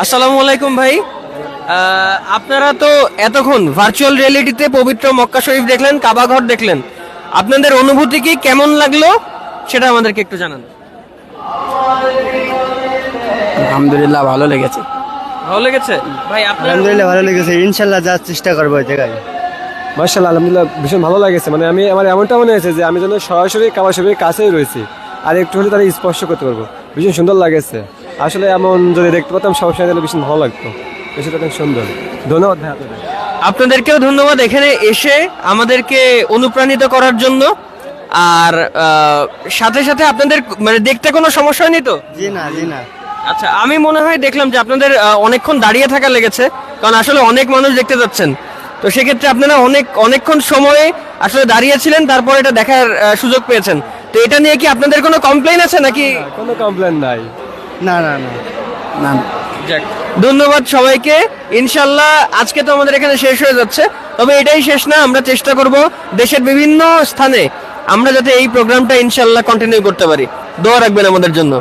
আসসালামু আলাইকুম ভাই। আপনারা তো এতক্ষণ ভার্চুয়াল রিয়েলিটিতে পবিত্র মক্কা শরীফ দেখলেন, কাবা ঘর দেখলেন, আপনাদের অনুভূতি কি কেমন লাগলো সেটা আমাদেরকে একটু জানান। আলহামদুলিল্লাহ ভালো লেগেছে। ভালো লেগেছে ভাই আপনার? আলহামদুলিল্লাহ ভালো লেগেছে, ইনশাল্লাহ যাওয়ার চেষ্টা করবো ওই জায়গায়। মার্শাল্লাহ আলহামদুলিল্লাহ ভীষণ ভালো লাগেছে। মানে আমার এমনটা মনে হয়েছে যে আমি যেন সরাসরি কাবা শরীফের কাছেই রয়েছি, আর একটু হলে তারা স্পর্শ করতে পারবো। ভীষণ সুন্দর লাগেছে। আসলে এমন যদি দেখতে পেতাম সবসময় তাহলে ভীষণ ভালো লাগতো। বিষয়টা অনেক সুন্দর। ধন্যবাদ ভাই আপনাদের। আপনাদেরকেও ধন্যবাদ এখানে এসে আমাদেরকে অনুপ্রাণিত করার জন্য। আর সাথে সাথে আপনাদের মানে দেখতে কোনো সমস্যা হয়নি তো? জি না, জি না। আচ্ছা, আমি মনে হয় দেখলাম যে আপনাদের অনেকক্ষণ দাঁড়িয়ে থাকা লেগেছে, কারণ আসলে অনেক মানুষ দেখতে যাচ্ছেন। তো সেক্ষেত্রে আপনারা অনেকক্ষণ সময়ে আসলে দাঁড়িয়েছিলেন, তারপর এটা দেখার সুযোগ পেয়েছেন। তো এটা নিয়ে কি আপনাদের কোনো কমপ্লেইন আছে নাকি? কোনো কমপ্লেন নাই। না না না না, যাক, ধন্যবাদ সবাইকে। ইনশাল্লাহ আজকে তো আমাদের এখানে শেষ হয়ে যাচ্ছে, তবে এটাই শেষ না। আমরা চেষ্টা করব দেশের বিভিন্ন স্থানে আমরা যাতে এই প্রোগ্রামটা ইনশাল্লাহ কন্টিনিউ করতে পারি। দোয়া রাখবেন আমাদের জন্য।